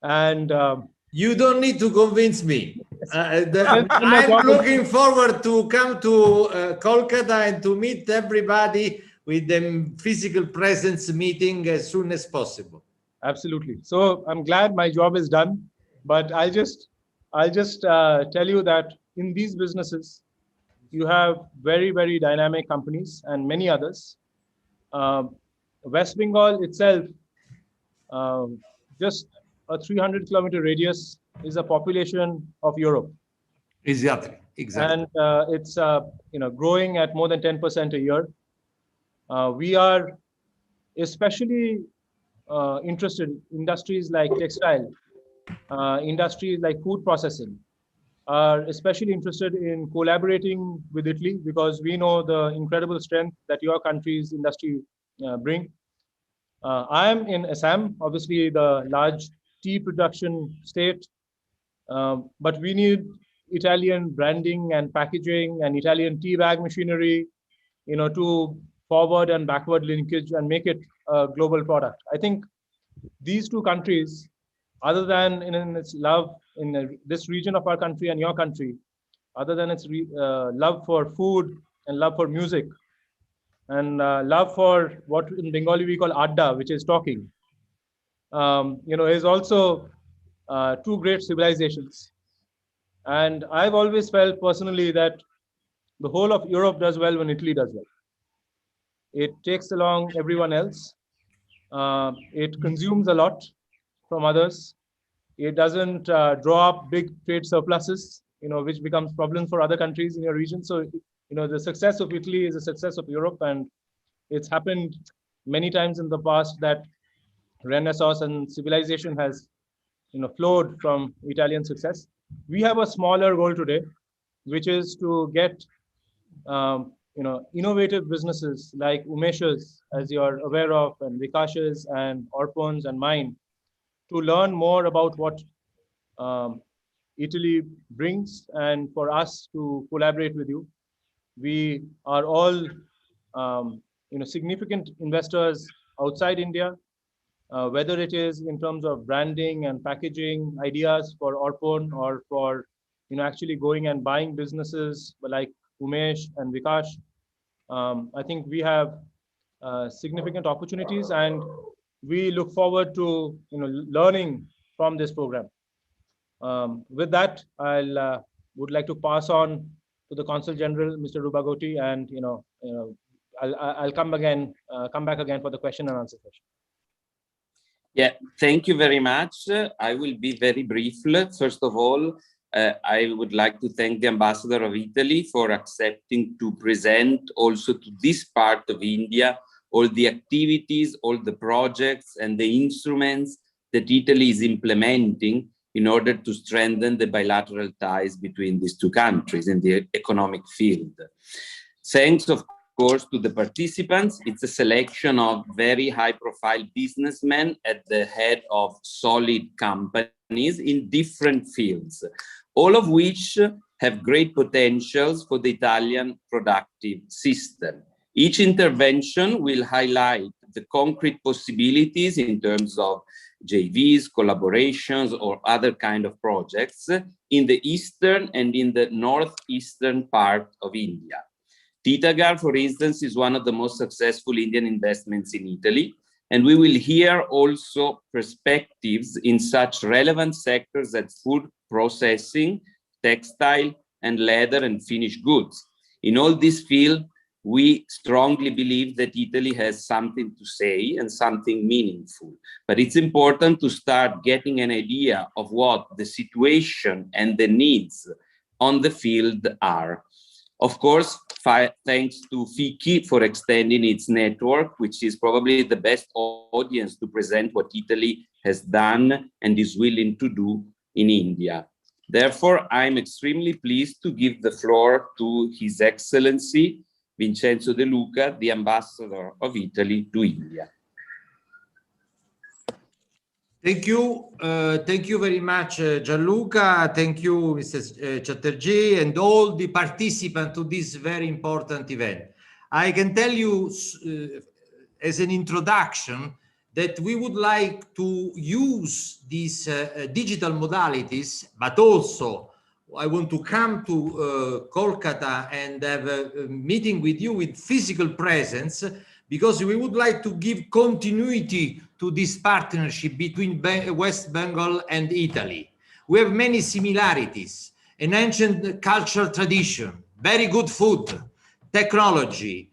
And you don't need to convince me. no I'm looking forward to come to Kolkata and to meet everybody with the physical presence meeting as soon as possible. Absolutely. So I'm glad my job is done, but I'll just tell you that in these businesses, you have very, very dynamic companies and many others. West Bengal itself, just a 300-kilometer radius, is a population of Europe. Exactly. And it's growing at more than 10% a year. We are especially interested in industries like textile, industries like food processing, are especially interested in collaborating with Italy because we know the incredible strength that your country's industry bring. I am in Assam, obviously the large tea production state, but we need Italian branding and packaging and Italian tea bag machinery, to forward and backward linkage and make it a global product. I think these two countries, other than in its love in this region of our country and your country, other than its love for food and love for music and love for what in Bengali we call adda, which is talking, is also two great civilizations. And I've always felt personally that the whole of Europe does well when Italy does well. It takes along everyone else. It consumes a lot from others. It doesn't draw up big trade surpluses, which becomes problems for other countries in your region. So, the success of Italy is a success of Europe, and it's happened many times in the past that Renaissance and civilization has, flowed from Italian success. We have a smaller goal today, which is to get, innovative businesses like Umesh's, as you're aware of, and Vikash's and Orpon's and mine, to learn more about what Italy brings, and for us to collaborate with you. We are all, significant investors outside India, whether it is in terms of branding and packaging ideas for Orpon or for, actually going and buying businesses like Umesh and Vikash. I think we have significant opportunities, and we look forward to learning from this program. With that, I'll would like to pass on to the Consul General, Mr. Rubagoti, and I'll come back again for the question and answer session. Yeah, thank you very much. I will be very brief. First of all, I would like to thank the Ambassador of Italy for accepting to present also to this part of India all the activities, all the projects and the instruments that Italy is implementing in order to strengthen the bilateral ties between these two countries in the economic field. Thanks, of course, to the participants. It's a selection of very high-profile businessmen at the head of solid companies in different fields, all of which have great potentials for the Italian productive system. Each intervention will highlight the concrete possibilities in terms of JVs, collaborations, or other kind of projects in the eastern and in the northeastern part of India. Titagar, for instance, is one of the most successful Indian investments in Italy, and we will hear also perspectives in such relevant sectors as food processing, textile, and leather and finished goods. In all this field, we strongly believe that Italy has something to say and something meaningful. But it's important to start getting an idea of what the situation and the needs on the field are. Of course, thanks to FICCI for extending its network, which is probably the best audience to present what Italy has done and is willing to do in India. Therefore, I'm extremely pleased to give the floor to His Excellency Vincenzo De Luca, the Ambassador of Italy to India. Thank you. Thank you very much, Gianluca. Thank you, Mr. Chatterjee, and all the participants to this very important event. I can tell you as an introduction that we would like to use these digital modalities, but also I want to come to Kolkata and have a meeting with you with physical presence, because we would like to give continuity to this partnership between West Bengal and Italy. We have many similarities, an ancient cultural tradition, very good food, technology,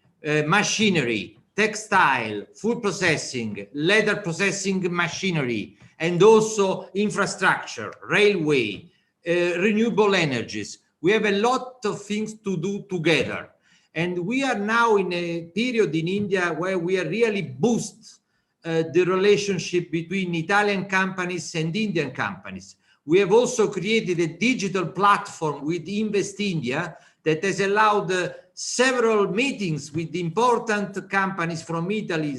machinery, textile, food processing, leather processing machinery, and also infrastructure, railway, renewable energies. We have a lot of things to do together. And we are now in a period in India where we are really boost the relationship between Italian companies and Indian companies. We have also created a digital platform with Invest India that has allowed several meetings with important companies from Italy,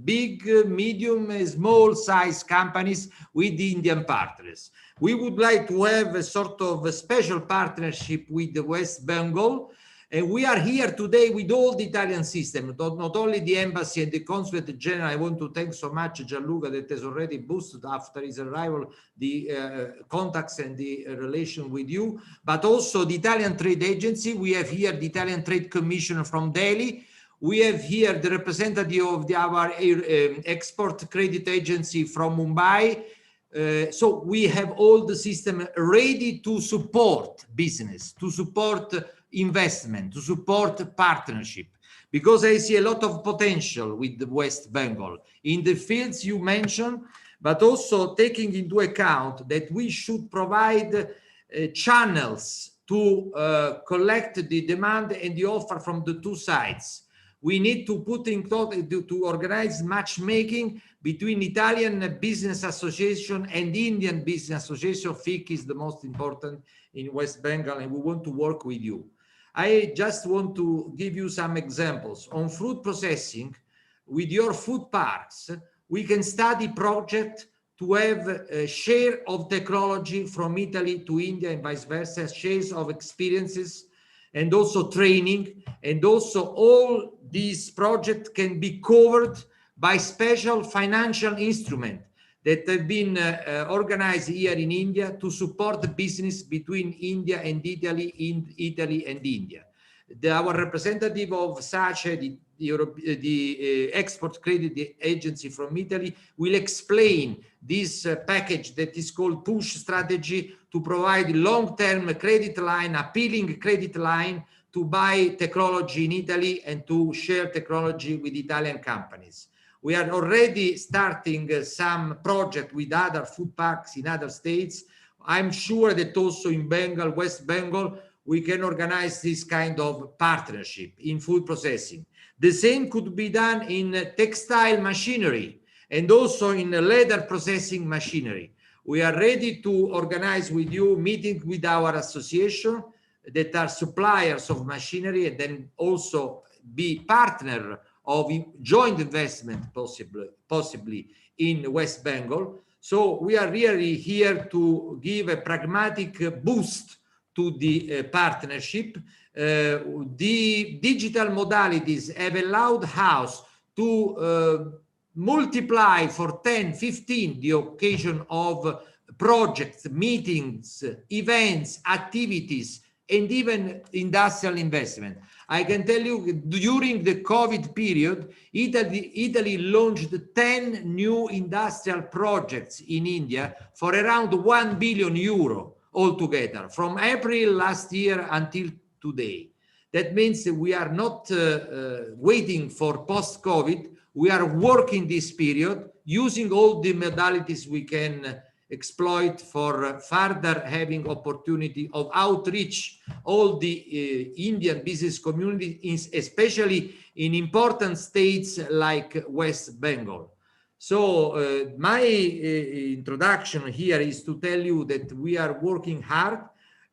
big, medium, small size companies with the Indian partners. We would like to have a sort of a special partnership with the West Bengal. And we are here today with all the Italian system, not only the embassy and the consulate general. I want to thank so much Gianluca that has already boosted after his arrival the contacts and the relation with you, but also the Italian Trade Agency. We have here the Italian Trade Commissioner from Delhi. We have here the representative of our Export Credit Agency from Mumbai. So we have all the system ready to support business, to support investment, to support partnership, because I see a lot of potential with the West Bengal in the fields you mentioned, but also taking into account that we should provide channels to collect the demand and the offer from the two sides. We need to put in thought to organize matchmaking between Italian Business Association and Indian Business Association. FIC is the most important in West Bengal, and we want to work with you. I just want to give you some examples. On food processing, with your food parks, we can study project to have a share of technology from Italy to India and vice versa, shares of experiences, and also training. And also all these projects can be covered by special financial instruments that have been organized here in India to support the business between India and Italy, Italy and India. Our representative of SACE, the Export Credit Agency from Italy, will explain this package that is called Push Strategy to provide long-term credit line, appealing credit line to buy technology in Italy and to share technology with Italian companies. We are already starting some project with other food parks in other states. I'm sure that also in Bengal, West Bengal, we can organize this kind of partnership in food processing. The same could be done in textile machinery and also in leather processing machinery. We are ready to organize with you meeting with our association that are suppliers of machinery, and then also be partner of joint investment possibly in West Bengal. So we are really here to give a pragmatic boost to the partnership. The digital modalities have allowed us to multiply for 10, 15 the occasion of projects, meetings, events, activities, and even industrial investment. I can tell you during the COVID period, Italy launched 10 new industrial projects in India for around 1 billion euro altogether from April last year until today. That means that we are not waiting for post-COVID. We are working this period using all the modalities we can exploit for further having opportunity of outreach all the Indian business community, especially in important states like West Bengal. So my introduction here is to tell you that we are working hard.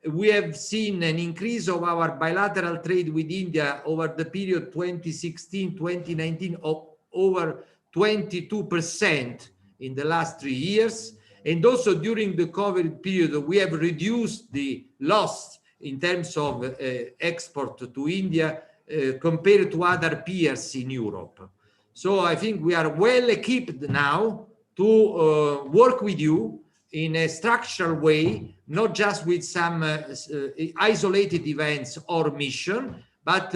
We have seen an increase of our bilateral trade with India over the period 2016-2019 of over 22% in the last 3 years. And also during the COVID period, we have reduced the loss in terms of export to India compared to other peers in Europe. So I think we are well equipped now to work with you in a structural way, not just with some isolated events or mission, but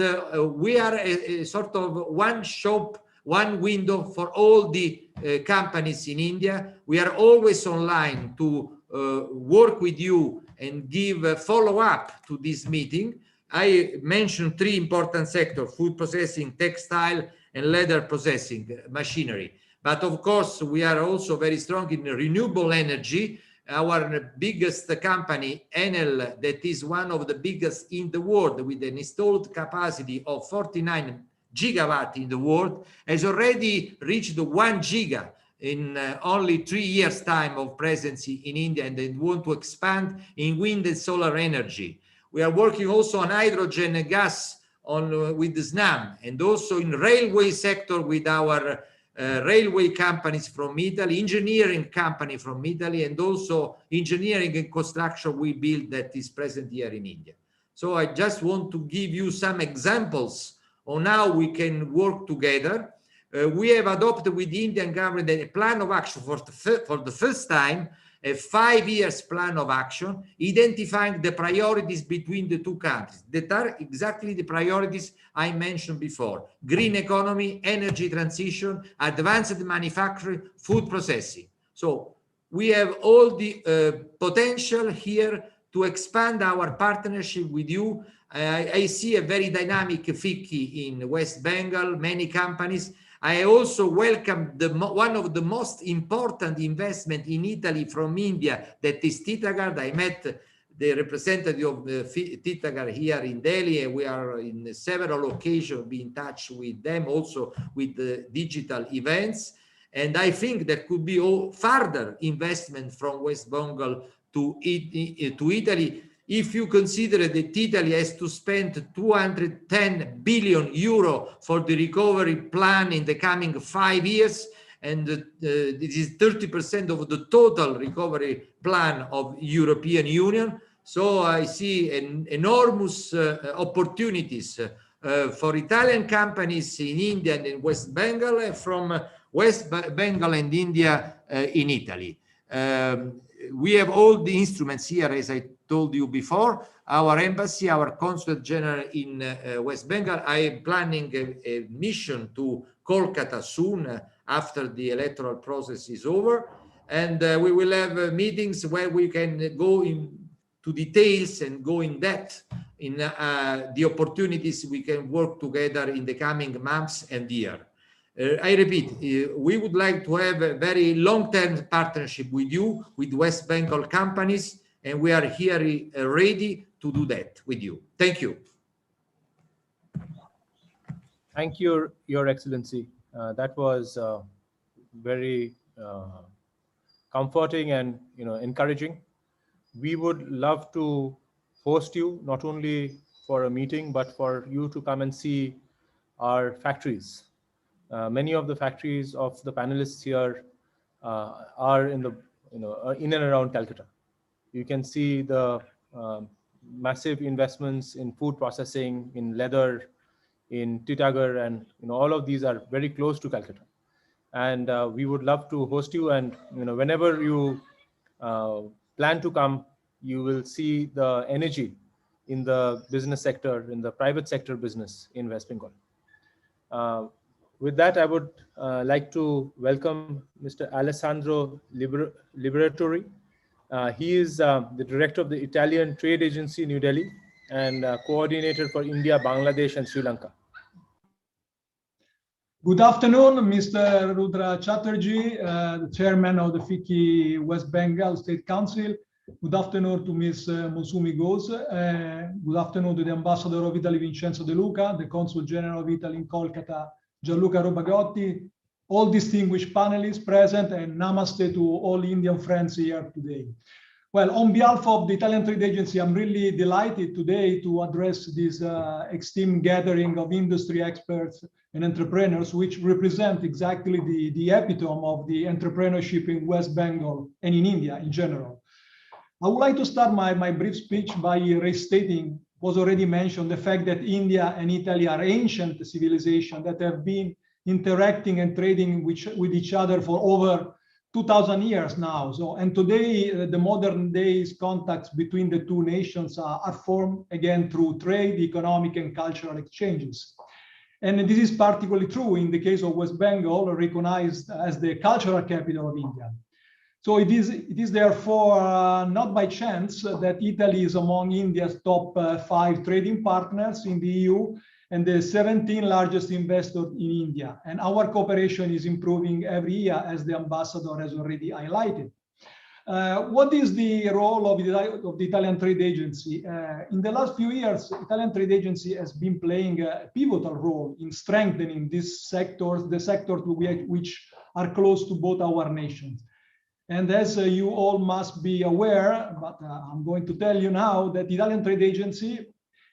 we are a sort of one shop, one window for all the companies in India. We are always online to work with you and give a follow-up to this meeting. I mentioned three important sectors: food processing, textile, and leather processing machinery. But of course, we are also very strong in renewable energy. Our biggest company, Enel, that is one of the biggest in the world with an installed capacity of 49 gigawatt in the world, has already reached 1 giga in only 3 years' time of presence in India, and they want to expand in wind and solar energy. We are working also on hydrogen and gas with the SNAM, and also in railway sector with our railway companies from Italy, engineering company from Italy, and also engineering and construction we build that is present here in India. So I just want to give you some examples on how we can work together. We have adopted with the Indian government a plan of action for the first time, a 5 years plan of action, identifying the priorities between the two countries that are exactly the priorities I mentioned before: green economy, energy transition, advanced manufacturing, food processing. So we have all the potential here to expand our partnership with you. I see a very dynamic FICCI in West Bengal, many companies. I also welcome one of the most important investment in Italy from India, that is Titagarh. I met the representative of Titagarh here in Delhi, and we are in several occasions be in touch with them, also with the digital events. And I think there could be further investment from West Bengal to Italy. If you consider that Italy has to spend 210 billion euro for the recovery plan in the coming 5 years, and this is 30% of the total recovery plan of European Union. So I see enormous opportunities for Italian companies in India and in West Bengal, and from West Bengal and India in Italy. We have all the instruments here, as I told you before. Our embassy, our consulate general in West Bengal. I am planning a mission to Kolkata soon after the electoral process is over, and we will have meetings where we can go into details and go in depth in the opportunities we can work together in the coming months and year. I repeat, we would like to have a very long-term partnership with you, with West Bengal companies, and we are here ready to do that with you. Thank you. Thank you, Your Excellency. That was very comforting and encouraging. We would love to host you not only for a meeting, but for you to come and see our factories. Many of the factories of the panelists here are in the in and around Calcutta. You can see the massive investments in food processing, in leather, in Titagarh, and all of these are very close to Calcutta. And we would love to host you. And whenever you plan to come, you will see the energy in the business sector, in the private sector business in West Bengal. With that, I would like to welcome Mr. Alessandro Liberatori. He is the director of the Italian Trade Agency, New Delhi, and coordinator for India, Bangladesh, and Sri Lanka. Good afternoon, Mr. Rudra Chatterjee, the chairman of the FICCI West Bengal State Council. Good afternoon to Ms. Mosumi Ghosh. Good afternoon to the ambassador of Italy, Vincenzo De Luca, the consul general of Italy in Kolkata, Gianluca Robagotti, all distinguished panelists present, and namaste to all Indian friends here today. Well, on behalf of the Italian Trade Agency, I'm really delighted today to address this esteemed gathering of industry experts and entrepreneurs, which represent exactly the epitome of the entrepreneurship in West Bengal and in India in general. I would like to start my brief speech by restating, was already mentioned, the fact that India and Italy are ancient civilizations that have been interacting and trading with each other for over 2000 years now. So, and today the modern days contacts between the two nations are formed again through trade, economic and cultural exchanges. And this is particularly true in the case of West Bengal, recognized as the cultural capital of India. So it is therefore not by chance that Italy is among India's top 5 trading partners in the EU and the 17th largest investor in India. And our cooperation is improving every year, as the ambassador has already highlighted. What is the role of the Italian Trade Agency? In the last few years, Italian Trade Agency has been playing a pivotal role in strengthening these sectors, the sectors which are close to both our nations. And as you all must be aware, but I'm going to tell you now that the Italian Trade Agency,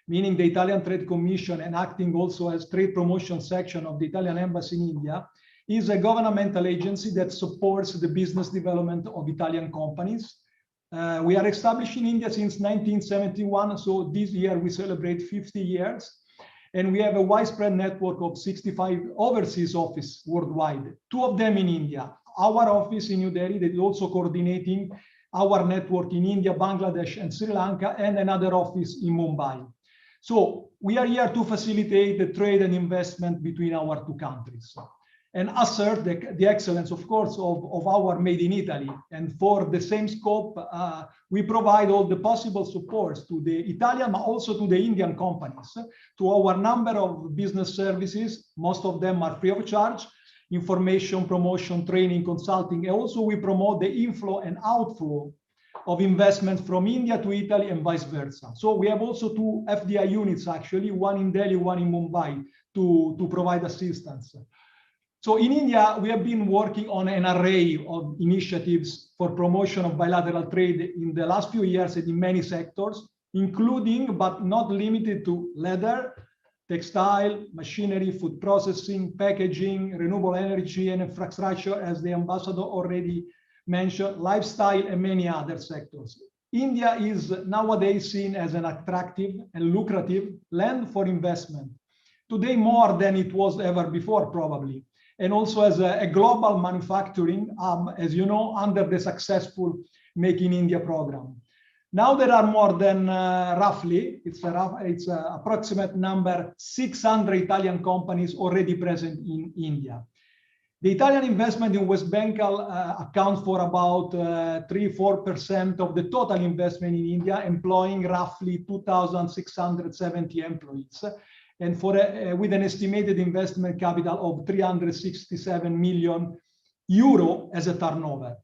meaning the Italian Trade Commission and acting also as trade promotion section of the Italian Embassy in India, is a governmental agency that supports the business development of Italian companies. We are established in India since 1971, so this year we celebrate 50 years. And we have a widespread network of 65 overseas offices worldwide, 2 of them in India. Our office in New Delhi that is also coordinating our network in India, Bangladesh, and Sri Lanka, and another office in Mumbai. So we are here to facilitate the trade and investment between our 2 countries and assert the excellence, of course, of our Made in Italy. And for the same scope, we provide all the possible supports to the Italian, but also to the Indian companies, to our number of business services. Most of them are free of charge, information, promotion, training, consulting. And also we promote the inflow and outflow of investments from India to Italy and vice versa. So we have also 2 FDI units, actually, one in Delhi, one in Mumbai, to provide assistance. So in India, we have been working on an array of initiatives for promotion of bilateral trade in the last few years and in many sectors, including, but not limited to, leather, textile, machinery, food processing, packaging, renewable energy and infrastructure, as the ambassador already mentioned, lifestyle, and many other sectors. India is nowadays seen as an attractive and lucrative land for investment, today more than it was ever before, probably, and also as a global manufacturing, as you know, under the successful Make in India program. Now there are more than roughly, it's an approximate number, 600 Italian companies already present in India. The Italian investment in West Bengal accounts for about 3–4% of the total investment in India, employing roughly 2,670 employees, and with an estimated investment capital of 367 million euro as a turnover.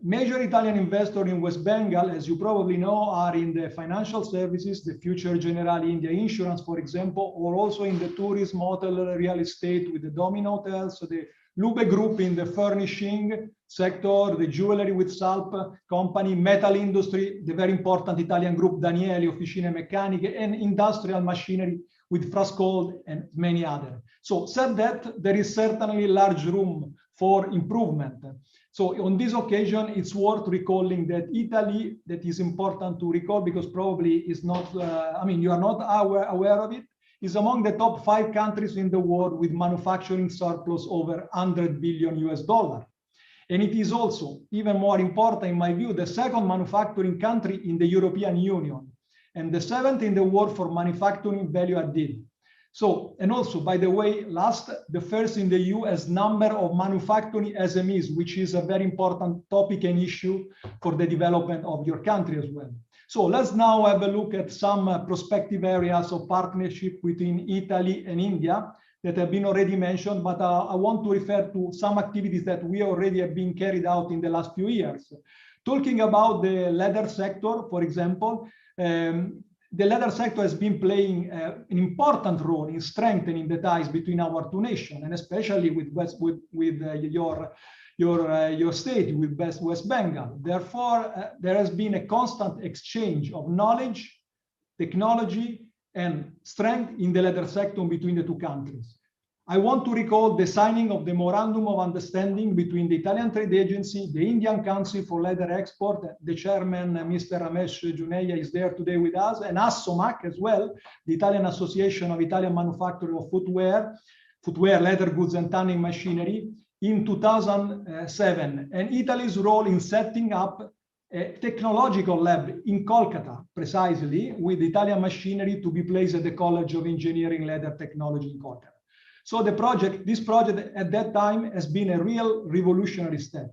Major Italian investors in West Bengal, as you probably know, are in the financial services, the Future Generali India Insurance, for example, or also in the tourism, hotel, real estate with the Domino Hotels, so the Luca Group in the furnishing sector, the jewelry with Salp company, metal industry, the very important Italian group Danieli, Officine Meccaniche, and industrial machinery with Frascold and many others. So said that, there is certainly large room for improvement. So on this occasion, it's worth recalling that Italy, that is important to recall because probably is not, you are not aware of it, is among the top 5 countries in the world with manufacturing surplus over $100 billion US. And it is also, even more important in my view, the 2nd manufacturing country in the European Union and the 7th in the world for manufacturing value added. So, and also, by the way, the 1st in the EU as number of manufacturing SMEs, which is a very important topic and issue for the development of your country as well. So let's now have a look at some prospective areas of partnership between Italy and India that have been already mentioned, but I want to refer to some activities that we already have been carried out in the last few years. Talking about the leather sector, for example, the leather sector has been playing an important role in strengthening the ties between our 2 nations, and especially with your state, with West Bengal. Therefore, there has been a constant exchange of knowledge, technology, and strength in the leather sector between the 2 countries. I want to recall the signing of the Memorandum of Understanding between the Italian Trade Agency, the Indian Council for Leather Export, the chairman, Mr. Ramesh Juneja, is there today with us, and ASSOMAC as well, the Italian Association of Italian Manufacturers of Footwear, footwear, leather goods, and tanning machinery in 2007, and Italy's role in setting up a technological lab in Kolkata, precisely, with Italian machinery to be placed at the College of Engineering Leather Technology in Kolkata. So this project at that time has been a real revolutionary step.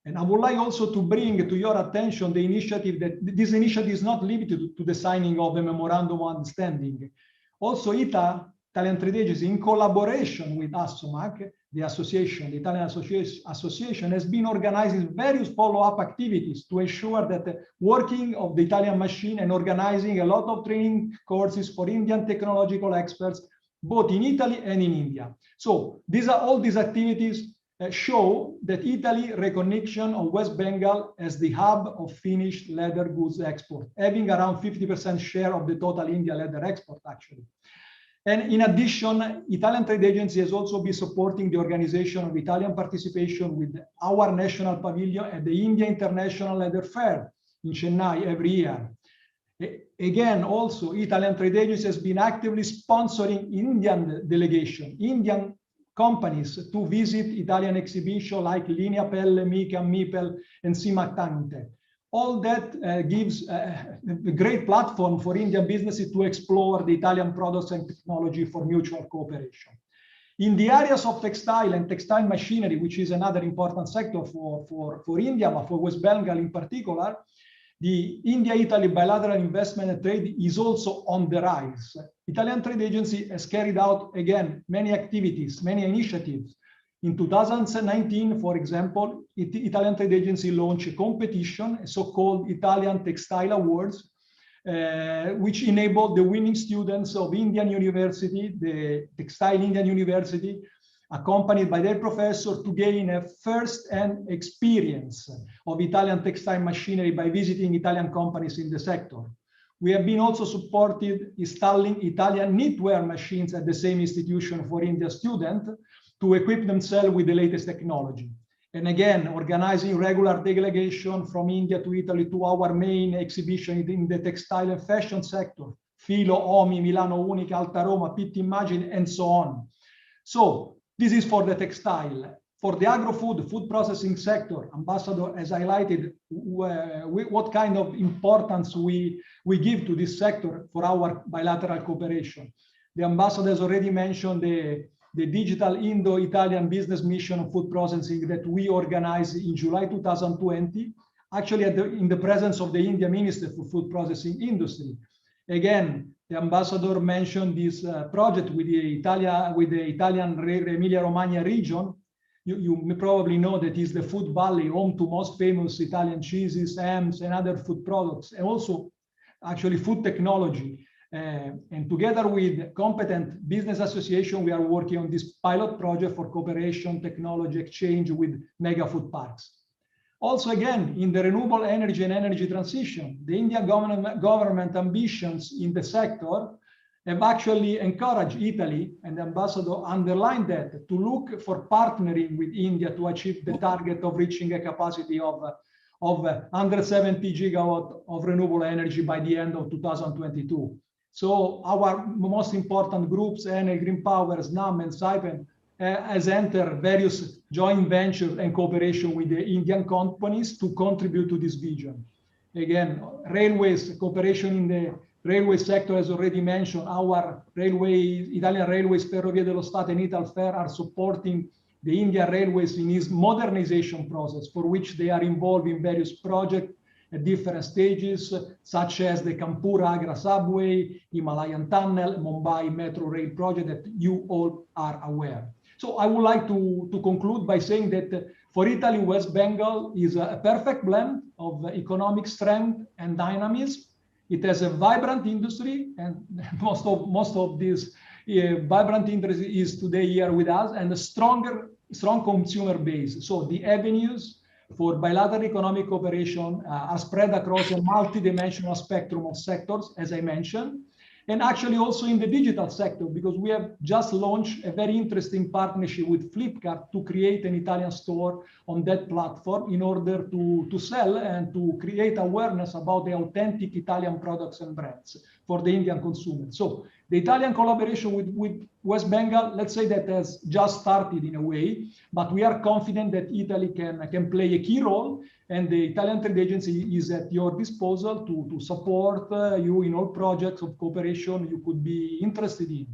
And I would like also to bring to your attention the initiative that this initiative is not limited to the signing of a memorandum of understanding. Also, Italian Trade Agency, in collaboration with ASSOMAC, the association, the Italian Association, has been organizing various follow-up activities to ensure that the working of the Italian machine and organizing a lot of training courses for Indian technological experts, both in Italy and in India. So all these activities show that Italy recognition of West Bengal as the hub of finished leather goods export, having around 50% share of the total India leather export, actually. And in addition, Italian Trade Agency has also been supporting the organization of Italian participation with our national pavilion at the India International Leather Fair in Chennai every year. Again, also, Italian Trade Agency has been actively sponsoring Indian delegation, Indian companies to visit Italian exhibition like Linea Pelle, Mica, Mipel, and Simaktante. All that gives a great platform for Indian businesses to explore the Italian products and technology for mutual cooperation. In the areas of textile and textile machinery, which is another important sector for India, but for West Bengal in particular, the India-Italy bilateral investment and trade is also on the rise. Italian Trade Agency has carried out, again, many activities, many initiatives. In 2019, for example, Italian Trade Agency launched a competition, a so-called Italian Textile Awards, which enabled the winning students of Indian University, the Textile Indian University, accompanied by their professor, to gain a first-hand experience of Italian textile machinery by visiting Italian companies in the sector. We have been also supported installing Italian knitwear machines at the same institution for India students to equip themselves with the latest technology. And again, organizing regular delegation from India to Italy to our main exhibition in the textile and fashion sector, Filo, Omi, Milano Unica, Alta Roma, Pitti Immagine, and so on. So this is for the textile. For the agro-food, food processing sector, Ambassador has highlighted what kind of importance we give to this sector for our bilateral cooperation. The Ambassador has already mentioned the digital Indo-Italian business mission of food processing that we organized in July 2020, actually in the presence of the India Minister for Food Processing Industry. Again, the Ambassador mentioned this project with the Italian Emilia-Romagna region. You may probably know that is the food valley, home to most famous Italian cheeses, hams, and other food products, and also actually food technology. And together with competent business association, we are working on this pilot project for cooperation, technology exchange with mega food parks. Also, again, in the renewable energy and energy transition, the Indian government ambitions in the sector have actually encouraged Italy, and the Ambassador underlined that, to look for partnering with India to achieve the target of reaching a capacity of 170 gigawatt of renewable energy by the end of 2022. So our most important groups, Enel, Green Power, SNAM, and Saipem, has entered various joint ventures and cooperation with the Indian companies to contribute to this vision. Again, railways, cooperation in the railway sector, as already mentioned, our Italian Railways, Ferrovie dello Stato, and Italfer are supporting the Indian Railways in its modernization process, for which they are involved in various projects at different stages, such as the Kanpur-Agra subway, Himalayan Tunnel, Mumbai Metro Rail project that you all are aware. So I would like to conclude by saying that for Italy, West Bengal is a perfect blend of economic strength and dynamism. It has a vibrant industry, and most of this vibrant industry is today here with us, and a strong consumer base. So the avenues for bilateral economic cooperation are spread across a multidimensional spectrum of sectors, as I mentioned. and actually also in the digital sector, because we have just launched a very interesting partnership with Flipkart to create an Italian store on that platform in order to sell and to create awareness about the authentic Italian products and brands for the Indian consumer. So the Italian collaboration with West Bengal, let's say that has just started in a way, but we are confident that Italy can play a key role, and the Italian Trade Agency is at your disposal to support you in all projects of cooperation you could be interested in.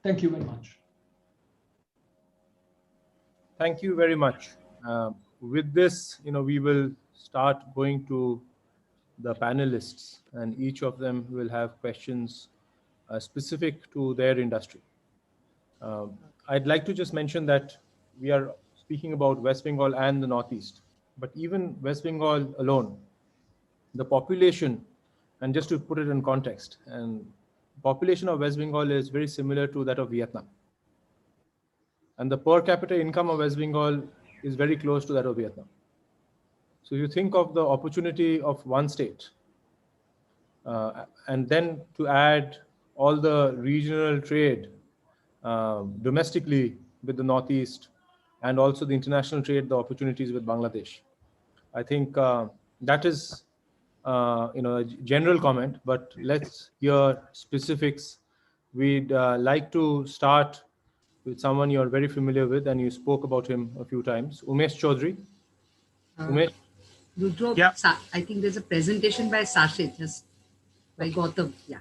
Thank you very much. Thank you very much. With this, we will start going to the panelists, and each of them will have questions specific to their industry. I'd like to just mention that we are speaking about West Bengal and the Northeast, but even West Bengal alone, the population, and just to put it in context, and population of West Bengal is very similar to that of Vietnam. And the per capita income of West Bengal is very close to that of Vietnam. So you think of the opportunity of one state, and then to add all the regional trade domestically with the Northeast, and also the international trade, the opportunities with Bangladesh. I think that is a general comment, but let's hear specifics. We'd like to start with someone you're very familiar with, and you spoke about him a few times, Umesh Chaudhary. Umesh? Yeah. I think there's a presentation by Sashit, just by Gautam. Yeah.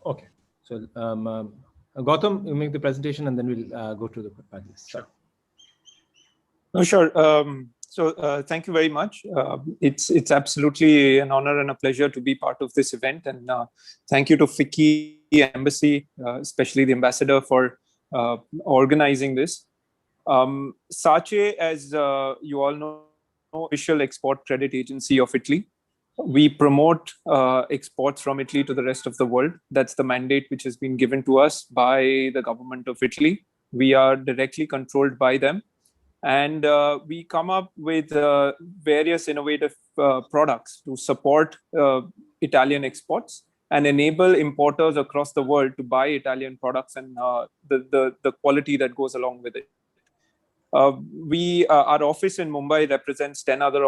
Okay. So Gautam, you make the presentation, and then we'll go to the panelists. Sure. No, sure. Thank you very much. It's absolutely an honor and a pleasure to be part of this event, and thank you to FICCI Embassy, especially the ambassador, for organizing this. SACE, as you all know, official export credit agency of Italy. We promote exports from Italy to the rest of the world. That's the mandate which has been given to us by the government of Italy. We are directly controlled by them. And we come up with various innovative products to support Italian exports and enable importers across the world to buy Italian products and the quality that goes along with it. Our office in Mumbai represents 10 other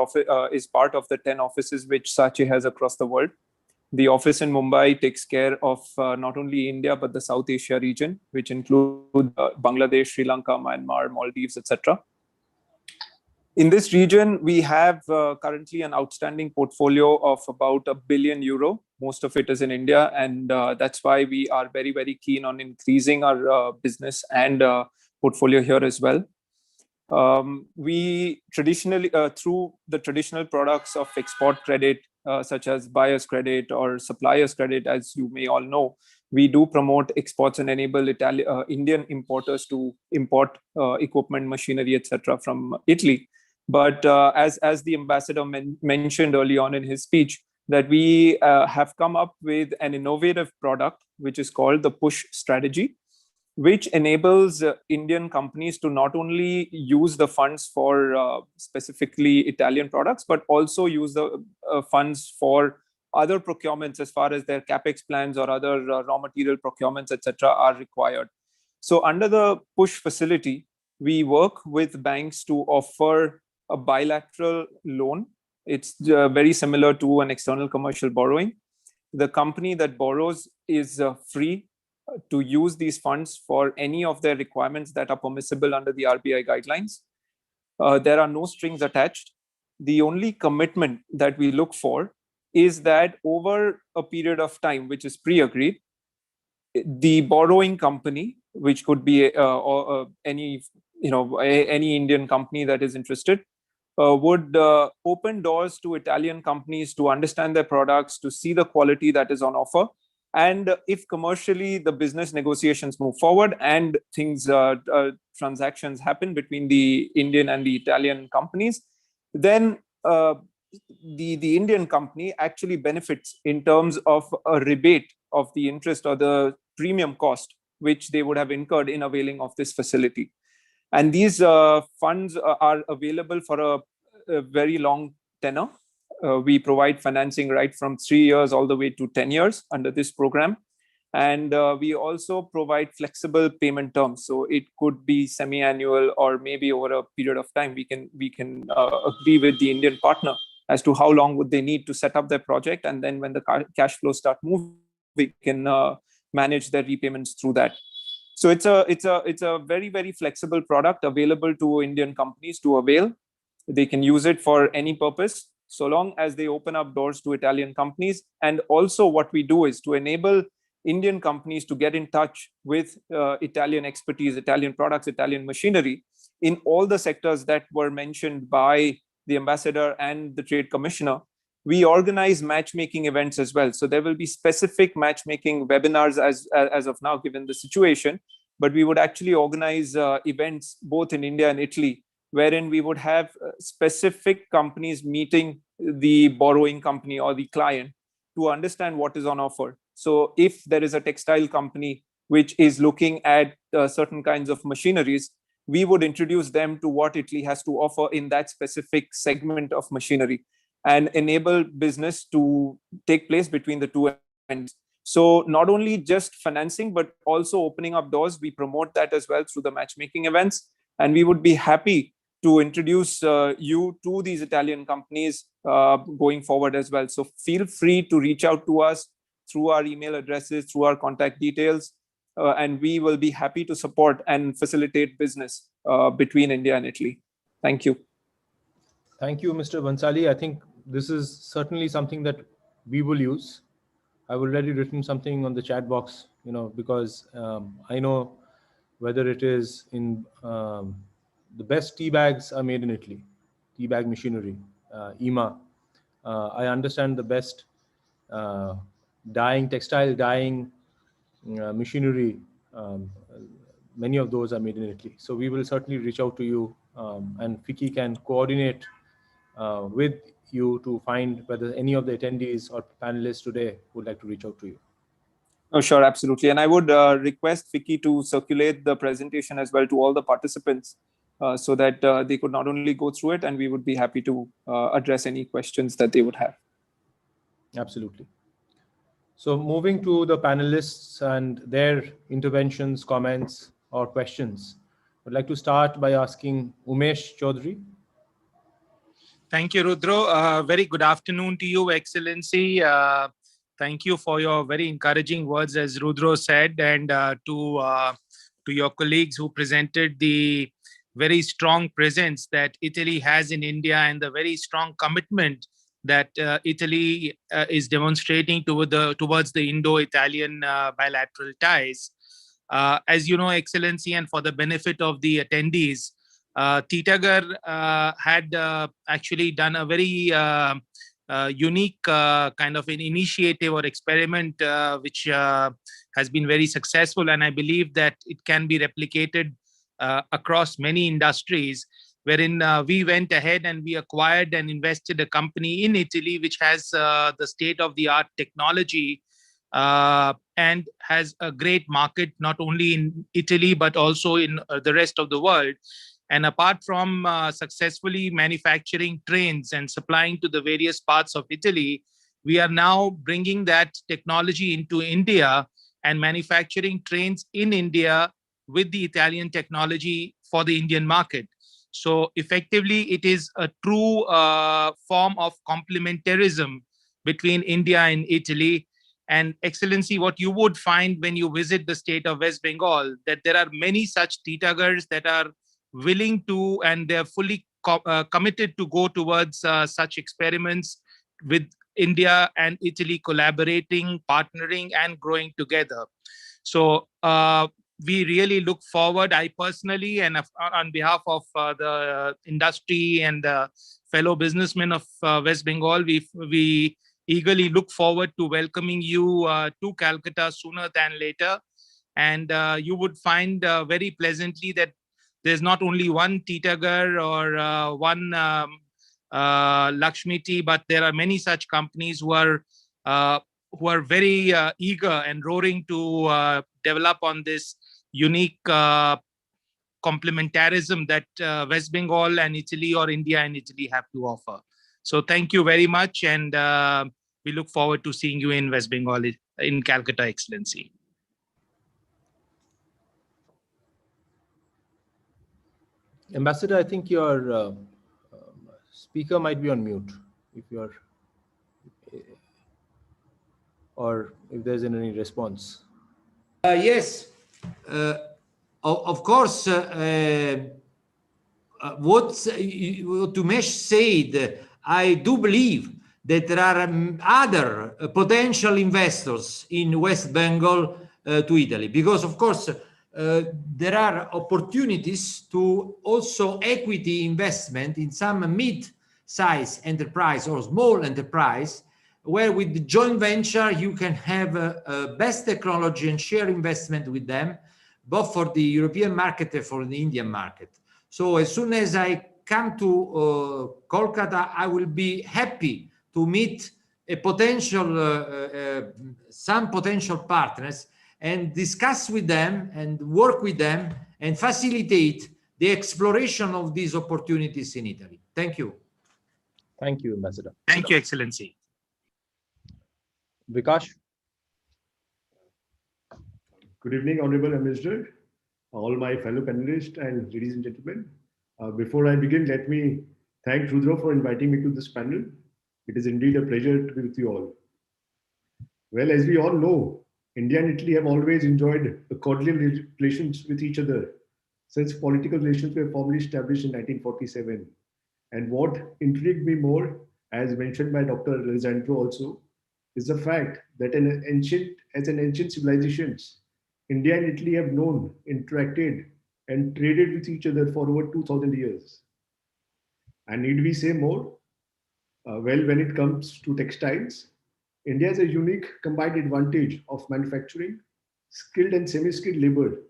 is part of the 10 offices which SACE has across the world. The office in Mumbai takes care of not only India but the South Asia region, which include Bangladesh, Sri Lanka, Myanmar, Maldives, etc. In this region, we have currently an outstanding portfolio of about €1 billion. Most of it is in India, and that's why we are very, very keen on increasing our business and portfolio here as well. We traditionally, through the traditional products of export credit, such as buyer's credit or supplier's credit, as you may all know, we do promote exports and enable Indian importers to import equipment, machinery, etc. from Italy. But as the ambassador mentioned early on in his speech, that we have come up with an innovative product, which is called the push strategy, which enables Indian companies to not only use the funds for specifically Italian products, but also use the funds for other procurements as far as their capex plans or other raw material procurements, etc. are required. So under the push facility, we work with banks to offer a bilateral loan. It's very similar to an external commercial borrowing. The company that borrows is free to use these funds for any of their requirements that are permissible under the RBI guidelines. There are no strings attached. The only commitment that we look for is that over a period of time, which is pre-agreed, the borrowing company, which could be any Indian company that is interested, would open doors to Italian companies to understand their products, to see the quality that is on offer. And if commercially the business negotiations move forward and transactions happen between the Indian and the Italian companies, then the Indian company actually benefits in terms of a rebate of the interest or the premium cost which they would have incurred in availing of this facility. And these funds are available for a very long tenor. We provide financing right from 3 years all the way to 10 years under this program. And we also provide flexible payment terms. So it could be semi-annual or maybe over a period of time. We can agree with the Indian partner as to how long would they need to set up their project. And then when the cash flows start moving, we can manage their repayments through that. So it's a very, very flexible product available to Indian companies to avail. They can use it for any purpose, so long as they open up doors to Italian companies. And also what we do is to enable Indian companies to get in touch with Italian expertise, Italian products, Italian machinery in all the sectors that were mentioned by the ambassador and the trade commissioner. We organize matchmaking events as well. So there will be specific matchmaking webinars as of now, given the situation. But we would actually organize events both in India and Italy, wherein we would have specific companies meeting the borrowing company or the client to understand what is on offer. So if there is a textile company which is looking at certain kinds of machineries, we would introduce them to what Italy has to offer in that specific segment of machinery and enable business to take place between the two ends. So not only just financing, but also opening up doors. We promote that as well through the matchmaking events. And we would be happy to introduce you to these Italian companies going forward as well. So feel free to reach out to us through our email addresses, through our contact details, and we will be happy to support and facilitate business between India and Italy. Thank you. Thank you, Mr. Bansali. I think this is certainly something that we will use. I've already written something on the chat box, because I know whether it is in the best tea bags are made in Italy, tea bag machinery, IMA. I understand the best textile dyeing machinery. Many of those are made in Italy. So we will certainly reach out to you, and FICCI can coordinate with you to find whether any of the attendees or panelists today would like to reach out to you. Oh, sure, absolutely. And I would request FICCI to circulate the presentation as well to all the participants so that they could not only go through it, and we would be happy to address any questions that they would have. Absolutely. So moving to the panelists and their interventions, comments, or questions, I'd like to start by asking Umesh Chaudhary. Thank you, Rudro. Very good afternoon to you, Excellency. Thank you for your very encouraging words, as Rudro said, and to your colleagues who presented the very strong presence that Italy has in India and the very strong commitment that Italy is demonstrating towards the Indo-Italian bilateral ties. As you know, Excellency, and for the benefit of the attendees, Titagar had actually done a very unique kind of an initiative or experiment which has been very successful, and I believe that it can be replicated across many industries, wherein we went ahead and we acquired and invested a company in Italy which has the state-of-the-art technology and has a great market not only in Italy but also in the rest of the world. And apart from successfully manufacturing trains and supplying to the various parts of Italy, we are now bringing that technology into India and manufacturing trains in India with the Italian technology for the Indian market. So effectively, it is a true form of complementarism between India and Italy. And Excellency, what you would find when you visit the state of West Bengal, that there are many such Titagars that are willing to, and they're fully committed to go towards such experiments with India and Italy collaborating, partnering, and growing together. So we really look forward, I personally, and on behalf of the industry and the fellow businessmen of West Bengal, we eagerly look forward to welcoming you to Calcutta sooner than later. And you would find very pleasantly that there's not only one Titagar or one Lakshmi Tea, but there are many such companies who are very eager and roaring to develop on this unique complementarism that West Bengal and Italy, or India and Italy, have to offer. So thank you very much, and we look forward to seeing you in West Bengal, in Calcutta, Excellency. Ambassador, I think your speaker might be on mute. If you're, or if there's any response. Yes, of course. What Umesh said, I do believe that there are other potential investors in West Bengal to Italy, because of course there are opportunities to also equity investment in some mid-size enterprise or small enterprise, where with the joint venture you can have best technology and share investment with them, both for the European market and for the Indian market. So as soon as I come to Kolkata, I will be happy to meet a potential, some potential partners and discuss with them and work with them and facilitate the exploration of these opportunities in Italy. Thank you. Thank you, Ambassador. Thank you, Excellency. Vikash? Good evening, Honorable Ambassador, all my fellow panelists and ladies and gentlemen. Before I begin, let me thank Rudra for inviting me to this panel. It is indeed a pleasure to be with you all. Well, as we all know, India and Italy have always enjoyed a cordial relations with each other since political relations were formally established in 1947. And what intrigued me more, as mentioned by Dr. Vincenzo also, is the fact that as an ancient civilizations, India and Italy have known, interacted, and traded with each other for over 2000 years. And need we say more? Well, when it comes to textiles, India has a unique combined advantage of manufacturing, skilled and semi-skilled labor,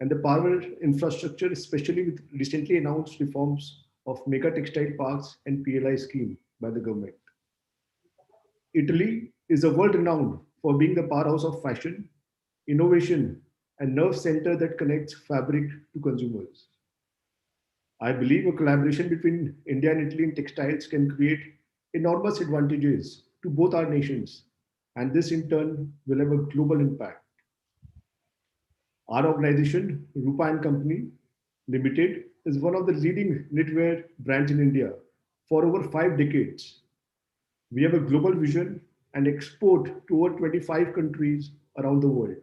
and the power infrastructure, especially with recently announced reforms of mega textile parks and PLI scheme by the government. Italy is a world renowned for being the powerhouse of fashion, innovation, and nerve center that connects fabric to consumers. I believe a collaboration between India and Italy in textiles can create enormous advantages to both our nations, and this in turn will have a global impact. Our organization, Rupa & Company Limited, is one of the leading knitwear brands in India for over 5 decades. We have a global vision and export to over 25 countries around the world.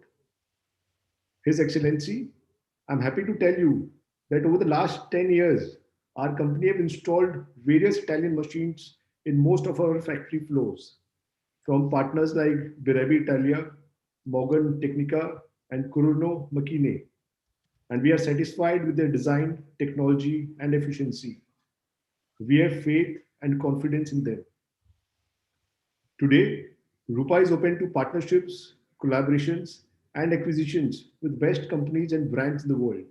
His Excellency, I'm happy to tell you that over the last 10 years, our company have installed various Italian machines in most of our factory floors, from partners like Birevi Italia, Morgan Technica, and Curuno Macchine. And we are satisfied with their design, technology, and efficiency. We have faith and confidence in them. Today, Rupa is open to partnerships, collaborations, and acquisitions with best companies and brands in the world.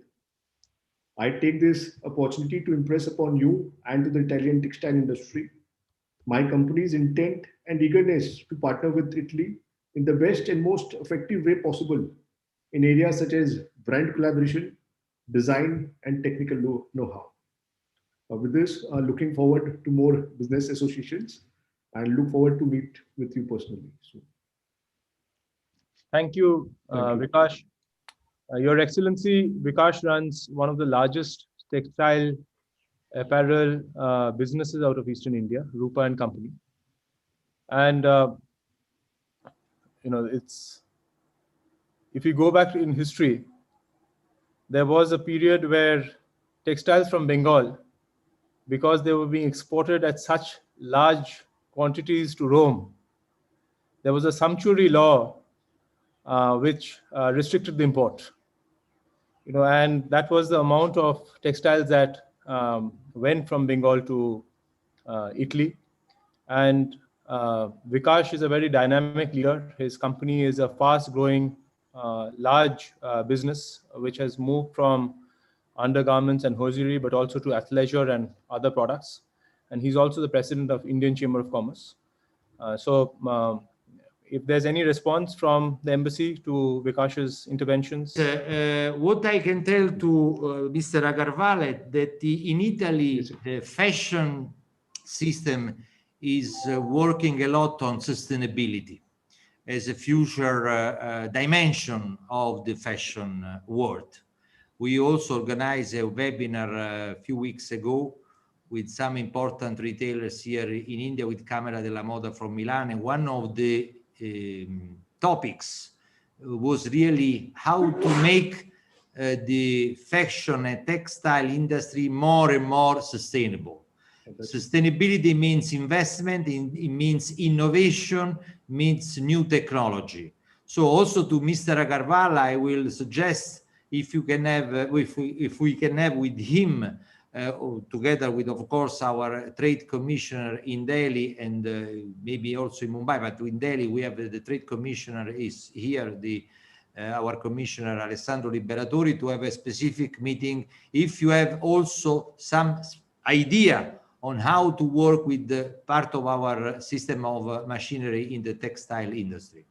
I take this opportunity to impress upon you and to the Italian textile industry my company's intent and eagerness to partner with Italy in the best and most effective way possible in areas such as brand collaboration, design, and technical know-how. With this, looking forward to more business associations and look forward to meet with you personally soon. Thank you, Vikash. Your Excellency, Vikash runs one of the largest textile apparel businesses out of Eastern India, Rupa & Company. And, it's, if you go back in history, there was a period where textiles from Bengal, because they were being exported at such large quantities to Rome, there was a sumptuary law which restricted the import. And that was the amount of textiles that went from Bengal to Italy. And Vikash is a very dynamic leader. His company is a fast-growing, large business which has moved from undergarments and hosiery, but also to athleisure and other products. And he's also the president of Indian Chamber of Commerce. If there's any response from the embassy to Vikash's interventions. What I can tell to Mr. Agarwal that in Italy, the fashion system is working a lot on sustainability as a future dimension of the fashion world. We also organized a webinar a few weeks ago with some important retailers here in India, with Camera della Moda from Milan. And one of the topics was really how to make the fashion and textile industry more and more sustainable. Sustainability means investment, it means innovation, means new technology. So also to Mr. Agarwal, I will suggest if you can have, if we can have with him, together with, of course, our trade commissioner in Delhi and maybe also in Mumbai, but in Delhi we have the trade commissioner is here, our commissioner Alessandro Liberatori, to have a specific meeting. If you have also some idea on how to work with the part of our system of machinery in the textile industry.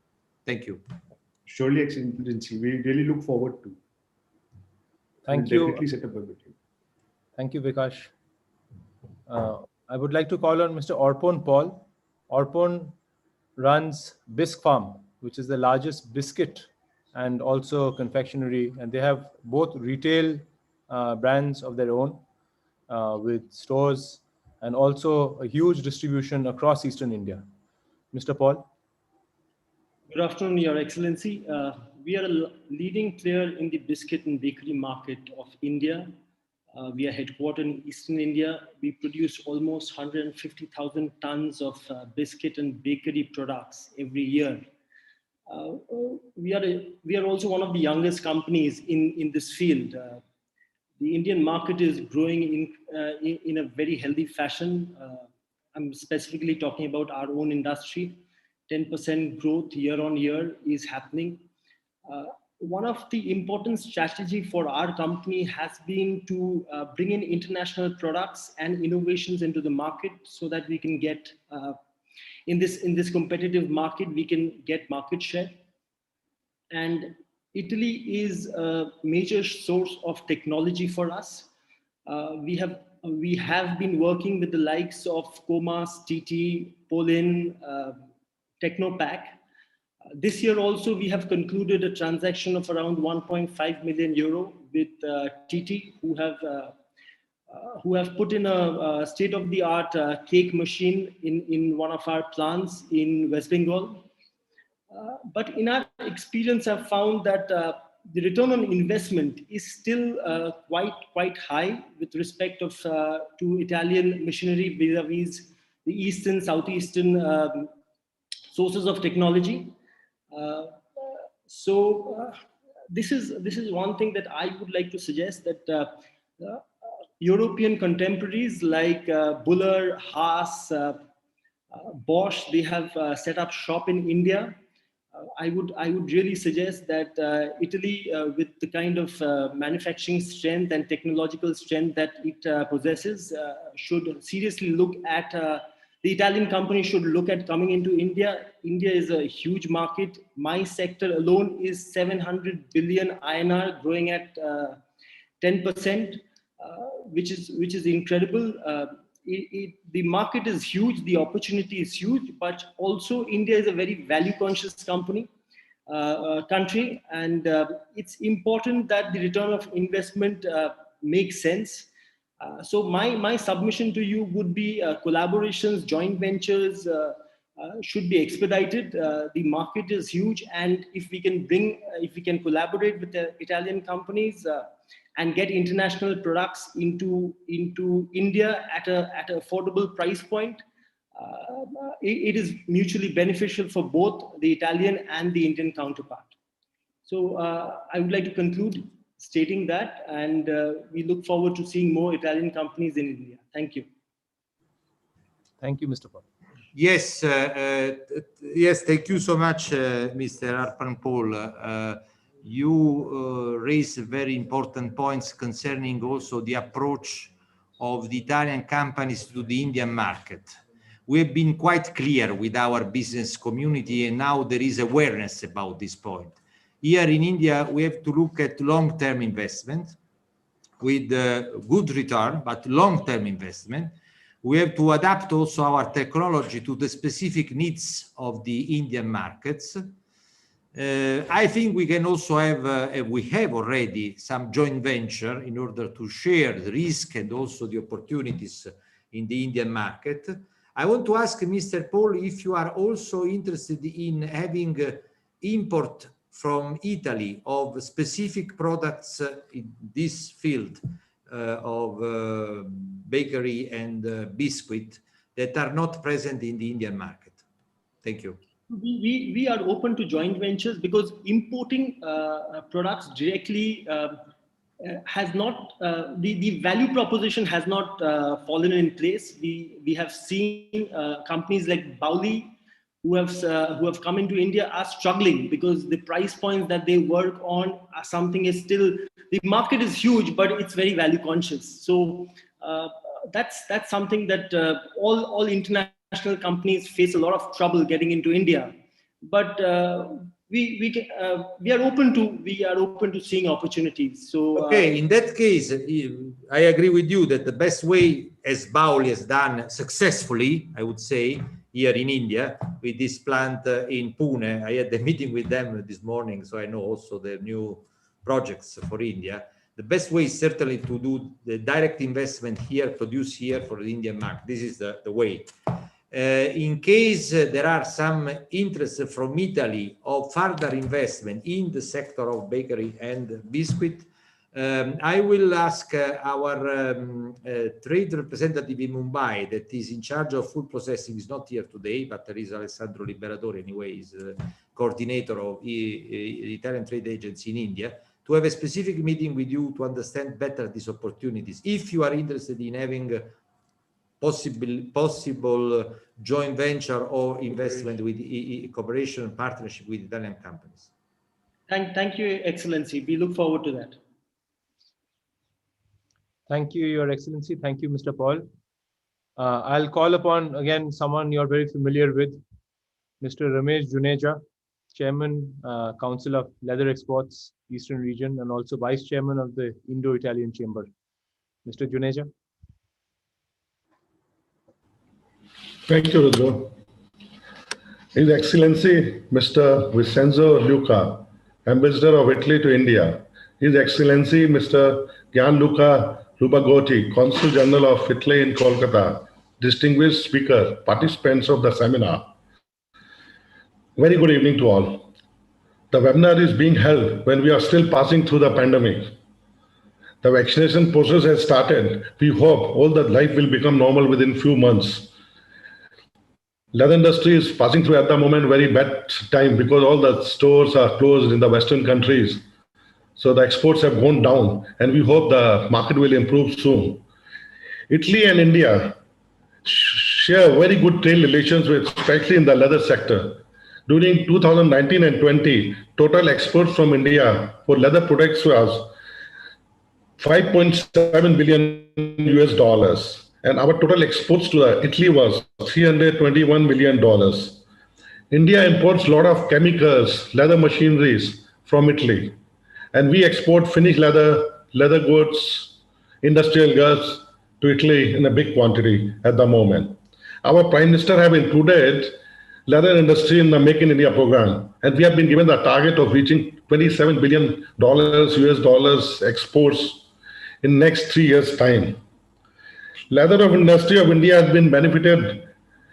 Thank you. Surely, Excellency, we really look forward to. Thank We'll you. definitely set up a meeting. Thank you, Vikash. I would like to call on Mr. Orpon Paul. Orpon runs Bisque Farm, which is the largest biscuit and also confectionery, and they have both retail brands of their own with stores and also a huge distribution across Eastern India. Mr. Paul. Good afternoon, Your Excellency. We are a leading player in the biscuit and bakery market of India. We are headquartered in Eastern India. We produce almost 150,000 tons of biscuit and bakery products every year. We are also one of the youngest companies in this field. The Indian market is growing in a very healthy fashion. I'm specifically talking about our own industry. 10% growth year on year is happening. One of the important strategy for our company has been to bring in international products and innovations into the market so that we can get in this competitive market, we can get market share. And Italy is a major source of technology for us. We have been working with the likes of Comas, TT, Polin, Technopack. This year also, we have concluded a transaction of around 1.5 million euro with TT, who have put in a state-of-the-art cake machine in one of our plants in West Bengal. But in our experience, I've found that the return on investment is still quite high with respect to Italian machinery vis-a-vis the Eastern, Southeastern sources of technology. This is one thing that I would like to suggest, that European contemporaries like Buller, Haas, Bosch, they have set up shop in India. I would really suggest that Italy, with the kind of manufacturing strength and technological strength that it possesses, should seriously look at the Italian company should look at coming into India. India is a huge market. My sector alone is 700 billion INR, growing at 10%, which is incredible. The market is huge, the opportunity is huge, but also India is a very value-conscious country, and it's important that the return of investment makes sense. So my submission to you would be collaborations, joint ventures should be expedited. The market is huge, and if we can collaborate with the Italian companies and get international products into India at an affordable price point, it is mutually beneficial for both the Italian and the Indian counterpart. So I would like to conclude stating that, and we look forward to seeing more Italian companies in India. Thank you. Thank you, Mr. Paul. Yes, yes, thank you so much, Mr. Arpan Paul. You raised very important points concerning also the approach of the Italian companies to the Indian market. We have been quite clear with our business community, and now there is awareness about this point. Here in India, we have to look at long-term investment with good return, but long-term investment. We have to adapt also our technology to the specific needs of the Indian markets. I think we can also have, we have already some joint venture in order to share the risk and also the opportunities in the Indian market. I want to ask Mr. Paul if you are also interested in having import from Italy of specific products in this field of bakery and biscuit that are not present in the Indian market. Thank you. We are open to joint ventures because importing products directly has not, the value proposition has not fallen in place. We have seen companies like Bauli who have come into India are struggling because the price points that they work on are something is still, the market is huge, but it's very value conscious. So that's something that all international companies face a lot of trouble getting into India, but we are open to seeing opportunities. So okay, in that case, I agree with you that the best way, as Bauli has done successfully, I would say, here in India with this plant in Pune. I had a meeting with them this morning, so I know also the new projects for India. The best way is certainly to do the direct investment here, produce here for the Indian market. This is the way. In case there are some interest from Italy of further investment in the sector of bakery and biscuit, I will ask our trade representative in Mumbai that is in charge of food processing, is not here today, but there is Alessandro Liberatore anyway, is coordinator of the Italian trade agency in India, to have a specific meeting with you to understand better these opportunities. If you are interested in having possible joint venture or investment with cooperation and partnership with Italian companies. Thank you, Excellency. We look forward to that. Thank you, Your Excellency. Thank you, Mr. Paul. I'll call upon again someone you're very familiar with, Mr. Ramesh Juneja, Chairman, Council of Leather Exports, Eastern Region, and also Vice Chairman of the Indo-Italian Chamber. Mr. Juneja. Thank you, Rudra. His Excellency, Mr. Vincenzo Luca, Ambassador of Italy to India. His Excellency, Mr. Gianluca Rubagotti, Consul General of Italy in Kolkata, distinguished speaker, participants of the seminar. Very good evening to all. The webinar is being held when we are still passing through the pandemic. The vaccination process has started. We hope all that life will become normal within few months. Leather industry is passing through at the moment very bad time because all the stores are closed in the Western countries. So the exports have gone down and we hope the market will improve soon. Italy and India share very good trade relations with, especially in the leather sector. During 2019 and 20, total exports from India for leather products was $5.7 billion US. And our total exports to Italy was $321 million. India imports a lot of chemicals, leather machineries from Italy. And we export finished leather goods, industrial goods to Italy in a big quantity at the moment. Our Prime Minister have included leather industry in the Make in India program. And we have been given the target of reaching $27 billion US exports in next 3 years' time. Leather industry of India has been benefited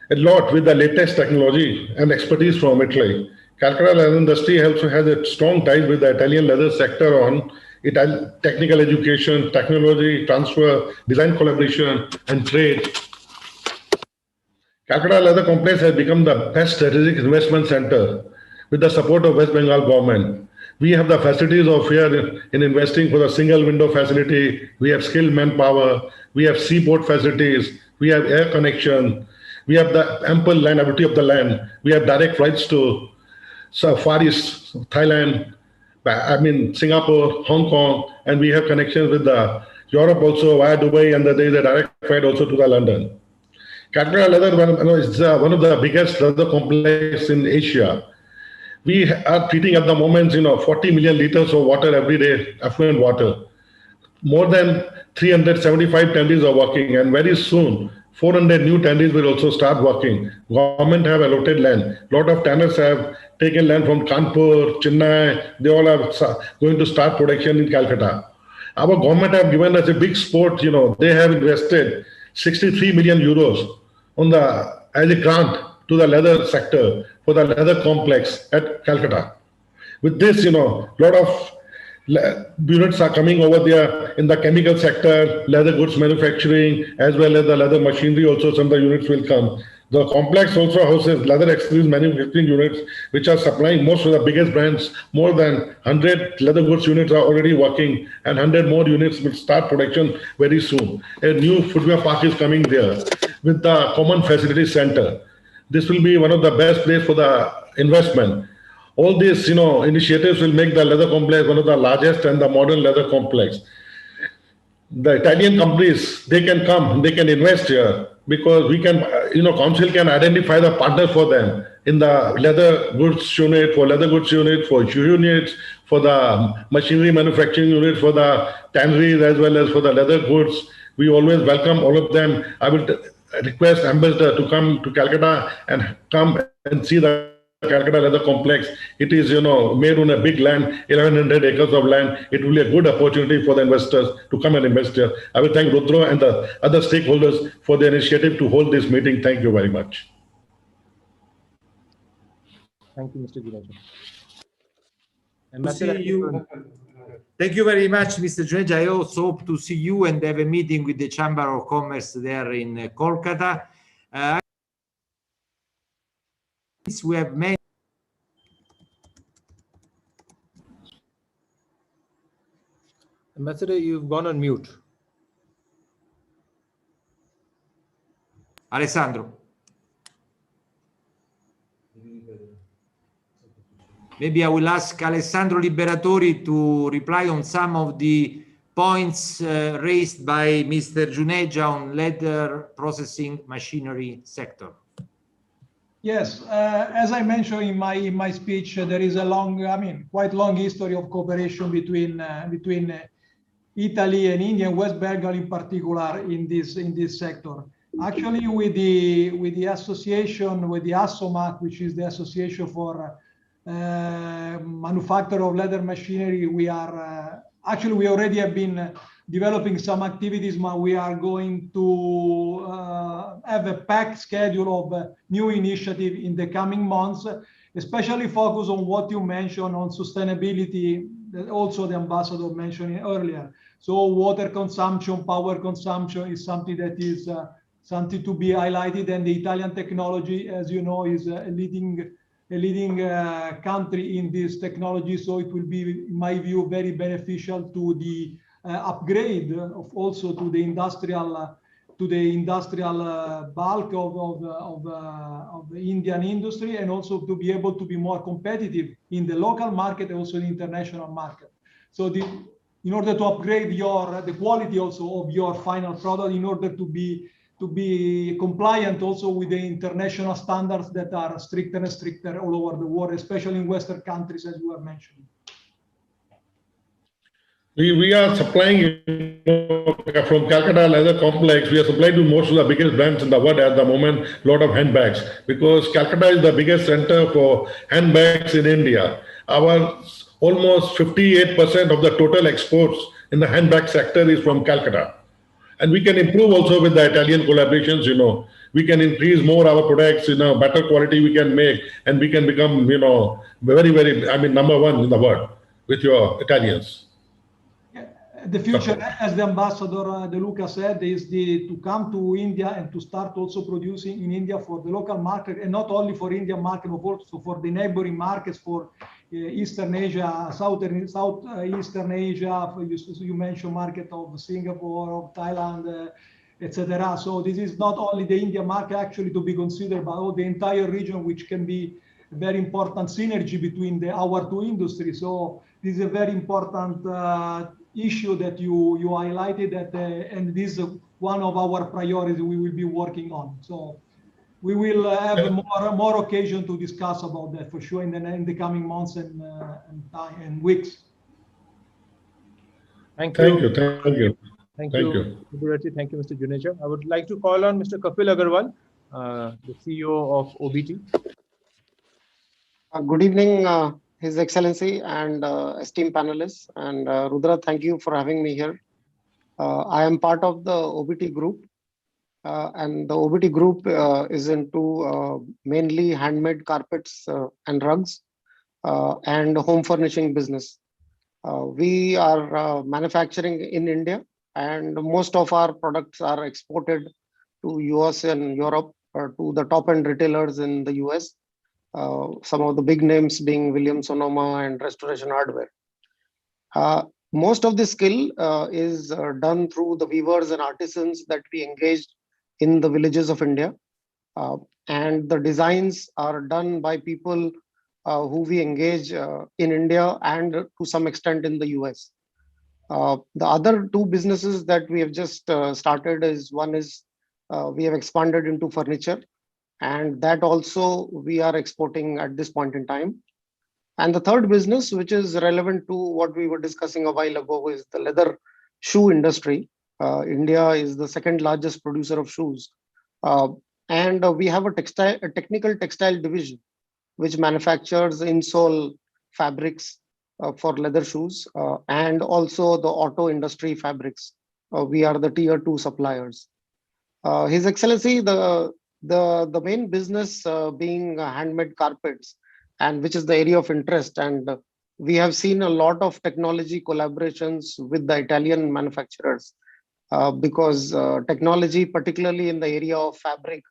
a lot with the latest technology and expertise from Italy. Calcutta leather industry also has a strong ties with the Italian leather sector on technical education, technology transfer, design collaboration, and trade. Calcutta Leather Complex has become the best strategic investment center with the support of West Bengal government. We have the facilities of here in investing for the single window facility. We have skilled manpower. We have seaport facilities. We have air connection. We have the ample land, ability of the land. We have direct flights to Far East, Thailand, Singapore, Hong Kong, and we have connections with the Europe also via Dubai, and there is a direct flight also to the London. Calcutta Leather is one of the biggest leather complexes in Asia. We are treating at the moment, 40 million liters of water every day, affluent water. More than 375 tanneries are working, and very soon 400 new tanneries will also start working. Government have allotted land. Lot of tanners have taken land from Kanpur, Chennai. They all are going to start production in Calcutta. Our government have given us a big support. They have invested 63 million euros on the as a grant to the leather sector for the leather complex at Calcutta. With this, lot of units are coming over there in the chemical sector, leather goods manufacturing, as well as the leather machinery. Also, some of the units will come. The complex also houses leather accessories manufacturing units, which are supplying most of the biggest brands. More than 100 leather goods units are already working, and 100 more units will start production very soon. A new footwear park is coming there with the common facility center. This will be one of the best places for the investment. All these, initiatives will make the leather complex one of the largest and the modern leather complex. The Italian companies, they can come, they can invest here because we can, council can identify the partners for them in the leather goods unit, for leather goods unit, for shoe units, for the machinery manufacturing unit, for the tanneries, as well as for the leather goods. We always welcome all of them. I will request ambassador to come to Calcutta and come and see the Calcutta leather complex. It is, made on a big land, 1,100 acres of land. It will be a good opportunity for the investors to come and invest here. I will thank Rudro and the other stakeholders for the initiative to hold this meeting. Thank you very much. Thank you, Mr. Gireja. Thank you very much, Mr. Gireja. I also hope to see you and have a meeting with the Chamber of Commerce there in Kolkata. We have many. Ambassador, you've gone on mute. Alessandro. Maybe I will ask Alessandro Liberatori to reply on some of the points raised by Mr. Gireja on leather processing machinery sector. Yes, as I mentioned in my speech, there is a quite long history of cooperation between Italy and India and West Bengal in particular in this sector. Actually, with the association, with the ASSOMAC, which is the Association for Manufacture of Leather Machinery, we already have been developing some activities, but we are going to have a packed schedule of new initiative in the coming months, especially focus on what you mentioned on sustainability, that also the ambassador mentioned earlier. So water consumption, power consumption is something that is something to be highlighted, and the Italian technology, as you know, is a leading country in this technology. So it will be, in my view, very beneficial to the upgrade of also to the industrial bulk of the Indian industry, and also to be able to be more competitive in the local market and also the international market. So in order to upgrade the quality also of your final product, in order to be compliant also with the international standards that are stricter and stricter all over the world, especially in Western countries, as you were mentioning. We are supplying from Calcutta Leather Complex. We are supplying to most of the biggest brands in the world at the moment, a lot of handbags, because Calcutta is the biggest center for handbags in India. Our almost 58% of the total exports in the handbag sector is from Calcutta. And we can improve also with the Italian collaborations, we can increase more our products, better quality we can make, and we can become, very, very, number one in the world with your Italians. The future, as the ambassador De Luca said, is to come to India and to start also producing in India for the local market, and not only for Indian market, but also for the neighboring markets, for Eastern Asia, Southeastern Asia. You mentioned market of Singapore, of Thailand, etc. So this is not only the Indian market actually to be considered, but all the entire region, which can be a very important synergy between our two industries. So this is a very important issue that you highlighted, and this is one of our priorities we will be working on. So we will have more occasion to discuss about that for sure in the coming months and weeks. Thank you. Thank you. Thank Thank you, you. Mr. Thank you, Mr. Juneja. I would like to call on Mr. Kapil Agarwal, the CEO of OBT. Good evening, His Excellency and esteemed panelists. And Rudra, thank you for having me here. I am part of the OBT group, and the OBT group is into mainly handmade carpets and rugs and home furnishing business. We are manufacturing in India, and most of our products are exported to US and Europe, to the top end retailers in the US. Some of the big names being Williams Sonoma and Restoration Hardware. Most of the skill is done through the weavers and artisans that we engaged in the villages of India. And the designs are done by people who we engage in India and to some extent in the US. The other two businesses that we have just started is one is we have expanded into furniture, and that also we are exporting at this point in time. And the third business, which is relevant to what we were discussing a while ago, is the leather shoe industry. India is the second largest producer of shoes. And we have a technical textile division, which manufactures insole fabrics for leather shoes and also the auto industry fabrics. We are the tier 2 suppliers. His Excellency, the main business being handmade carpets, and which is the area of interest. And we have seen a lot of technology collaborations with the Italian manufacturers because technology, particularly in the area of fabric,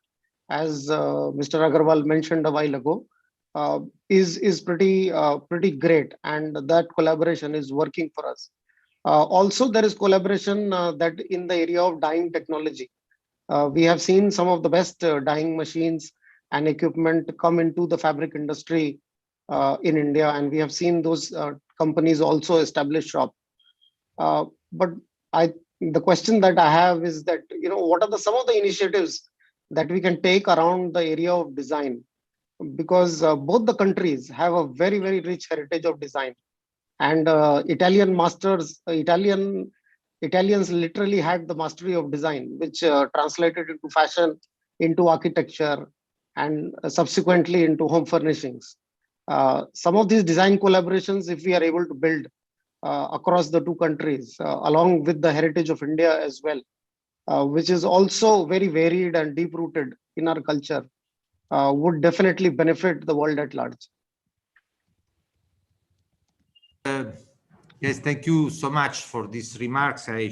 as Mr. Agarwal mentioned a while ago, is pretty great, and that collaboration is working for us. Also, there is collaboration that in the area of dyeing technology. We have seen some of the best dyeing machines and equipment come into the fabric industry in India, and we have seen those companies also establish shop. But the question that I have is that, what are some of the initiatives that we can take around the area of design? Because both the countries have a very, very rich heritage of design, and Italians literally had the mastery of design, which translated into fashion, into architecture, and subsequently into home furnishings. Some of these design collaborations, if we are able to build across the two countries, along with the heritage of India as well, which is also very varied and deep-rooted in our culture, would definitely benefit the world at large. Yes, thank you so much for these remarks. I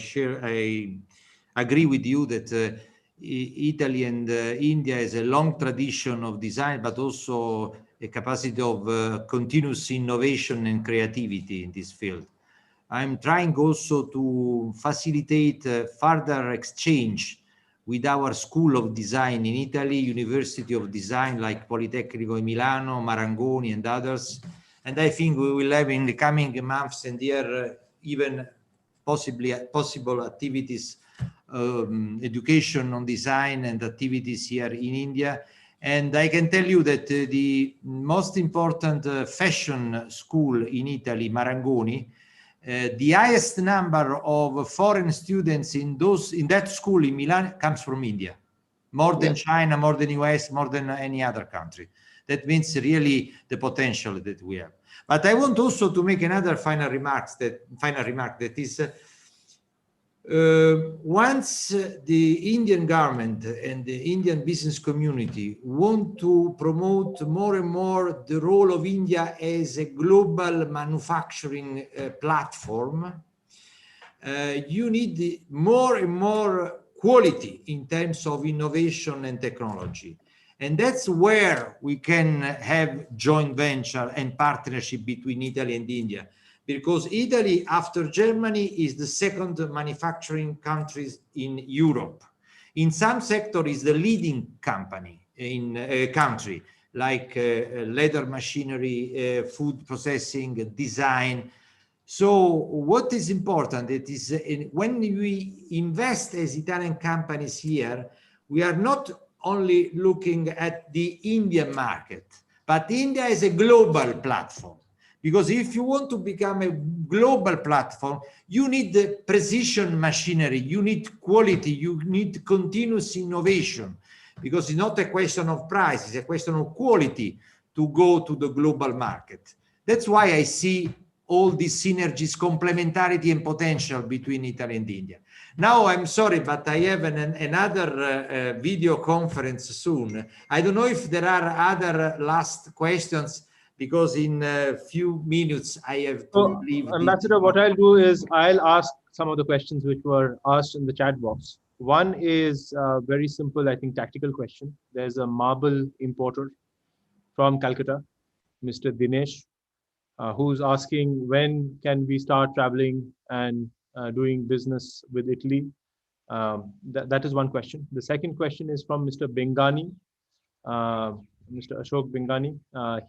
agree with you that Italy and India has a long tradition of design, but also a capacity of continuous innovation and creativity in this field. I'm trying also to facilitate further exchange with our School of Design in Italy, University of Design like Politecnico di Milano, Marangoni, and others. And I think we will have in the coming months and year even possible activities, education on design and activities here in India. And I can tell you that the most important fashion school in Italy, Marangoni, the highest number of foreign students in that school in Milan comes from India, more than China, more than US, more than any other country. That means really the potential that we have. But I want also to make another final remark that is, once the Indian government and the Indian business community want to promote more and more the role of India as a global manufacturing platform, you need more and more quality in terms of innovation and technology. And that's where we can have joint venture and partnership between Italy and India. Because Italy, after Germany, is the second manufacturing country in Europe. In some sector, is the leading company in a country, like leather machinery, food processing, design. So what is important, it is when we invest as Italian companies here, we are not only looking at the Indian market, but India is a global platform. Because if you want to become a global platform, you need the precision machinery, you need quality, you need continuous innovation, because it's not a question of price, it's a question of quality to go to the global market. That's why I see all these synergies, complementarity and potential between Italy and India. Now, I'm sorry, but I have another video conference soon. I don't know if there are other last questions, because in a few minutes I have to leave. Ambassador, what I'll do is I'll ask some of the questions which were asked in the chat box. One is very simple, I think, tactical question. There's a marble importer from Calcutta, Mr. Dinesh, who's asking when can we start traveling and doing business with Italy. That is one question. The second question is from Mr. Bengani, Mr. Ashok Bengani.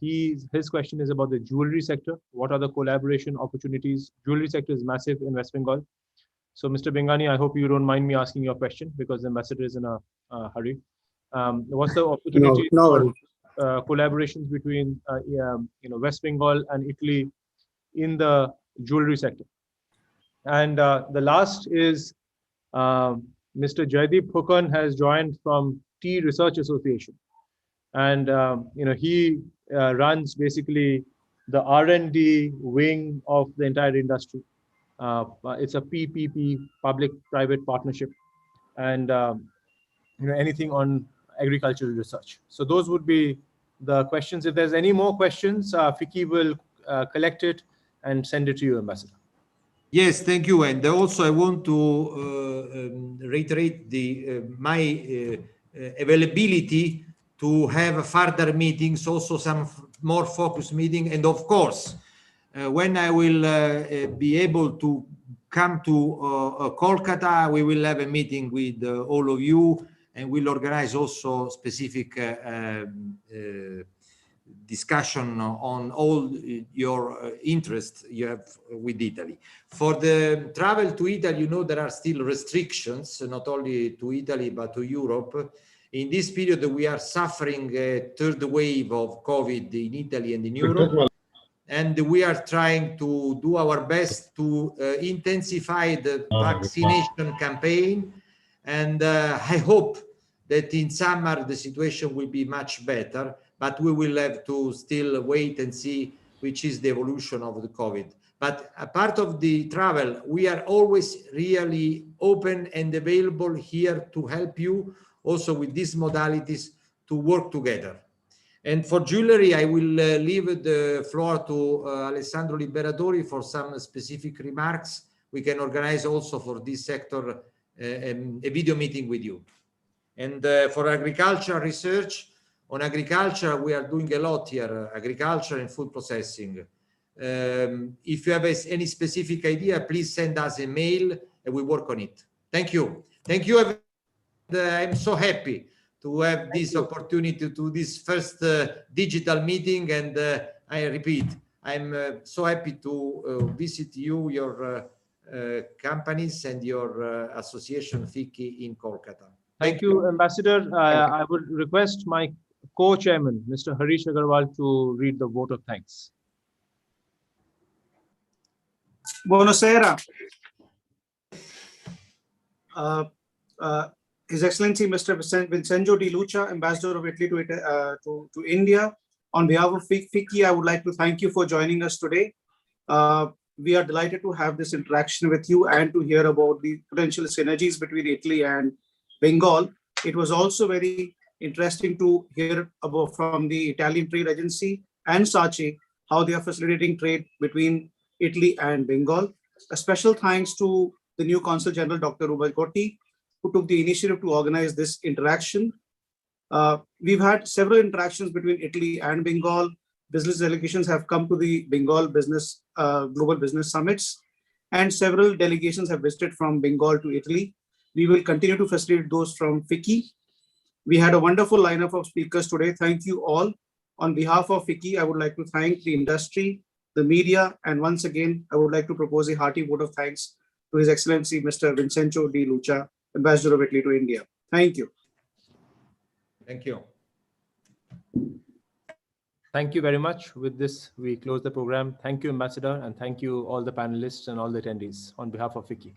His question is about the jewelry sector. What are the collaboration opportunities? Jewelry sector is massive in West Bengal. So, Mr. Bengani, I hope you don't mind me asking your question, because the ambassador is in a hurry. What's the opportunity for collaborations between West Bengal and Italy in the jewelry sector? And the last is Mr. Jaideep Hukan has joined from Tea Research Association, and he runs basically the R&D wing of the entire industry. It's a PPP, public-private partnership, and anything on agricultural research. So those would be the questions. If there's any more questions, FICCI will collect it and send it to you, Ambassador. Yes, thank you. And also I want to reiterate my availability to have further meetings, also some more focused meeting. And of course, when I will be able to come to Kolkata, we will have a meeting with all of you, and we'll organize also specific discussion on all your interests you have with Italy. For the travel to Italy, there are still restrictions, not only to Italy, but to Europe. In this period, we are suffering a third wave of COVID in Italy and in Europe. And we are trying to do our best to intensify the vaccination campaign. And I hope that in summer the situation will be much better, but we will have to still wait and see which is the evolution of the COVID. But a part of the travel, we are always really open and available here to help you also with these modalities to work together. And for jewelry, I will leave the floor to Alessandro Liberatori for some specific remarks. We can organize also for this sector a video meeting with you. And for agricultural research, on agriculture, we are doing a lot here, agriculture and food processing. If you have any specific idea, please send us a mail and we work on it. Thank you. Thank you. I'm so happy to have this opportunity to do this first digital meeting. And I repeat, I'm so happy to visit you, your companies and your association FICCI in Kolkata. Thank you, Ambassador. I would request my co-chairman, Mr. Harish Agarwal, to read the vote of thanks. Buonasera. His Excellency Mr. Vincenzo Di Luca, Ambassador of Italy to India. On behalf of FICCI, I would like to thank you for joining us today. We are delighted to have this interaction with you and to hear about the potential synergies between Italy and Bengal. It was also very interesting to hear about from the Italian Trade Agency and SACE how they are facilitating trade between Italy and Bengal. A special thanks to the new Consul General, Dr. Rubalcotti, who took the initiative to organize this interaction. We've had several interactions between Italy and Bengal. Business delegations have come to the Bengal Global Business Summits, and several delegations have visited from Bengal to Italy. We will continue to facilitate those from FICCI. We had a wonderful lineup of speakers today. Thank you all. On behalf of FICCI, I would like to thank the industry, the media, and once again, I would like to propose a hearty vote of thanks to His Excellency Mr. Vincenzo Di Luca, Ambassador of Italy to India. Thank you. Thank you. Thank you very much. With this, we close the program. Thank you, Ambassador, and thank you all the panelists and all the attendees on behalf of FICCI.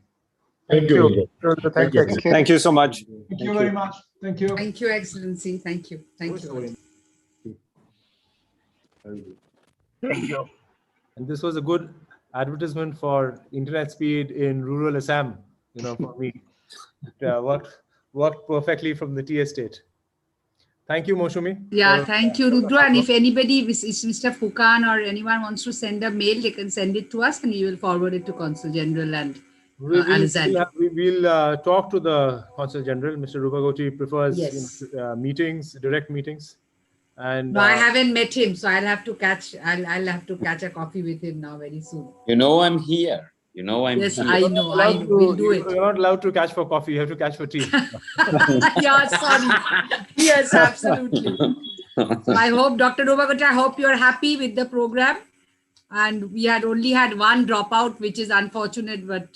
Thank you. Rudra. Thank you. Thank you so much. Thank you very much. Thank you. Thank you, Excellency. Thank you. Thank you. Thank you. And this was a good advertisement for internet speed in rural Assam, for me. It worked perfectly from the tea estate. Thank you, Moshumi. Yeah, thank you, Rudra. And if anybody, if Mr. Fukan or anyone wants to send a mail, they can send it to us and we will forward it to Consul General and Alexander. We'll talk to the Consul General. Mr. Rupagoti prefers meetings, direct meetings. And no, I haven't met him, so I'll have to catch a coffee with him now very soon. I'm here. Yes, here. I know. We'll do it. You're not allowed to catch for coffee. You have to catch for tea. Yeah, sorry. Yes, absolutely. So I hope, Dr. Rupagoti, I hope you're happy with the program. And we had only had one dropout, which is unfortunate, but